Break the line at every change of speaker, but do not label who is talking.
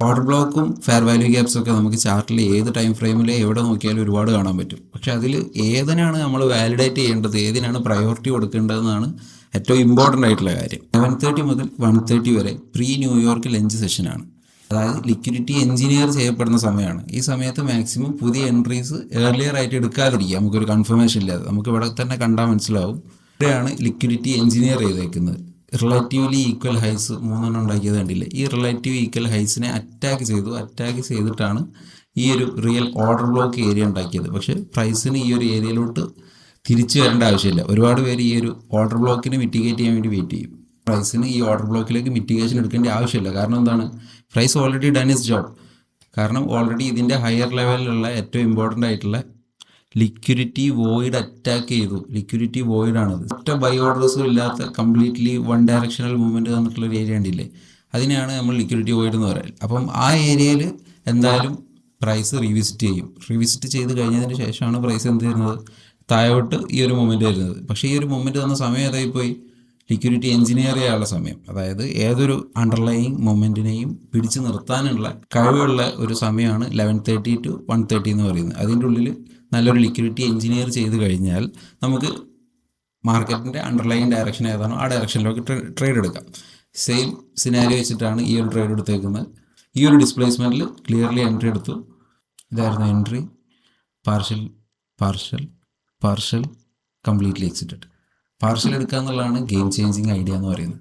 Order ബ്ലോക്കും fair value ഗ്യാപ്സും ഒക്കെ നമുക്ക് ചാർട്ടിൽ ഏത് ടൈം ഫ്രെയിമിൽ എവിടെ നോക്കിയാലും ഒരുപാട് കാണാൻ പറ്റും. പക്ഷെ അതിൽ ഏതിനാണ് നമ്മൾ വാലിഡേറ്റ് ചെയ്യേണ്ടത്, ഏതിനാണ് പ്രയോറിറ്റി കൊടുക്കേണ്ടതെന്നാണ് ഏറ്റവും ഇമ്പോർട്ടൻ്റ് ആയിട്ടുള്ള കാര്യം. 11:30 മുതൽ 1:30 വരെ പ്രീ ന്യൂയോർക്ക് ലഞ്ച് സെഷനാണ്. അതായത് ലിക്വിഡിറ്റി എഞ്ചിനീയർ ചെയ്യപ്പെടുന്ന സമയമാണ്. ഈ സമയത്ത് മാക്സിമം പുതിയ എൻട്രീസ് ഏർലിയർ ആയിട്ട് എടുക്കാതിരിക്കുക. നമുക്കൊരു കൺഫർമേഷൻ ഇല്ലാതെ നമുക്ക് ഇവിടെ തന്നെ കണ്ടാൽ മനസ്സിലാവും. ഇവിടെയാണ് ലിക്വിഡിറ്റി എഞ്ചിനീയർ ചെയ്തേക്കുന്നത്. റിലേറ്റീവ്ലി ഈക്വൽ ഹൈസ് 3 ഉണ്ടാക്കിയത് കണ്ടില്ലേ. ഈ റിലേറ്റീവ് ഈക്വൽ ഹൈസിനെ അറ്റാക്ക് ചെയ്തിട്ടാണ് ഈ ഒരു റിയൽ ഓർഡർ ബ്ലോക്ക് ഏരിയ ഉണ്ടാക്കിയത്. പക്ഷേ പ്രൈസിന് ഈ ഒരു ഏരിയയിലോട്ട് തിരിച്ചു വരേണ്ട ആവശ്യമില്ല. ഒരുപാട് പേര് ഈ ഒരു ഓർഡർ ബ്ലോക്കിനെ മിറ്റിഗേറ്റ് ചെയ്യാൻ വേണ്ടി വെയിറ്റ് ചെയ്യും. പ്രൈസിന് ഈ ഓർഡർ ബ്ലോക്കിലേക്ക് മിറ്റിഗേഷൻ എടുക്കേണ്ട ആവശ്യമില്ല. കാരണം എന്താണ്, price already done is job. കാരണം ഓൾറെഡി ഇതിൻ്റെ ഹയർ ലെവലിലുള്ള ഏറ്റവും ഇമ്പോർട്ടൻ്റ് ആയിട്ടുള്ള ലിക്വിഡിറ്റി വോയിഡ് അറ്റാക്ക് ചെയ്തു. ലിക്വിഡിറ്റി വോയിഡ് ആണത്. ഒറ്റ ബൈ ഓർഡേഴ്സും ഇല്ലാത്ത കംപ്ലീറ്റ്ലി വൺ ഡയറക്ഷണൽ മൂവ്മെൻറ്റ് തന്നിട്ടുള്ളൊരു ഏരിയ ഉണ്ടില്ലേ, അതിനെയാണ് നമ്മൾ ലിക്വിഡിറ്റി വോയിഡ് എന്ന് പറയുന്നത്. അപ്പം ആ ഏരിയയിൽ എന്തായാലും പ്രൈസ് റിവിസിറ്റ് ചെയ്ത് കഴിഞ്ഞതിന് ശേഷമാണ് പ്രൈസ് എന്ത് ചെയ്യുന്നത്, താഴോട്ട് ഈ ഒരു മൊമെൻറ്റ് വരുന്നത്. പക്ഷേ ഈ ഒരു മൊമെൻറ്റ് തന്ന സമയം ഏതായി പോയി, ലിക്വിഡിറ്റി എഞ്ചിനീയർ ചെയ്യാനുള്ള സമയം. അതായത് ഏതൊരു അണ്ടർലൈയിങ് മൊമെൻറ്റിനെയും പിടിച്ചു നിർത്താനുള്ള കഴിവുള്ള ഒരു സമയമാണ് 11:30 to 1:30 എന്ന് പറയുന്നത്. അതിൻ്റെ ഉള്ളിൽ നല്ലൊരു ലിക്വിഡിറ്റി എഞ്ചിനീയർ ചെയ്ത് കഴിഞ്ഞാൽ നമുക്ക് മാർക്കറ്റിൻ്റെ അണ്ടർലൈൻ ഡയറക്ഷൻ ഏതാണോ ആ ഡയറക്ഷനിലേക്ക് ട്രേഡ് എടുക്കാം. സെയിം സിനാരിയോ വെച്ചിട്ടാണ് ഈ ഒരു ട്രേഡ് എടുത്തേക്കുന്നത്. ഈ ഒരു ഡിസ്പ്ലേസ്മെൻറ്റിൽ ക്ലിയർലി എൻട്രി എടുത്തു. ഇതായിരുന്നു entry, partial completely exited. Partial എടുക്കുക എന്നുള്ളതാണ് ഗെയിം ചേഞ്ചിങ് ഐഡിയ എന്ന് പറയുന്നത്.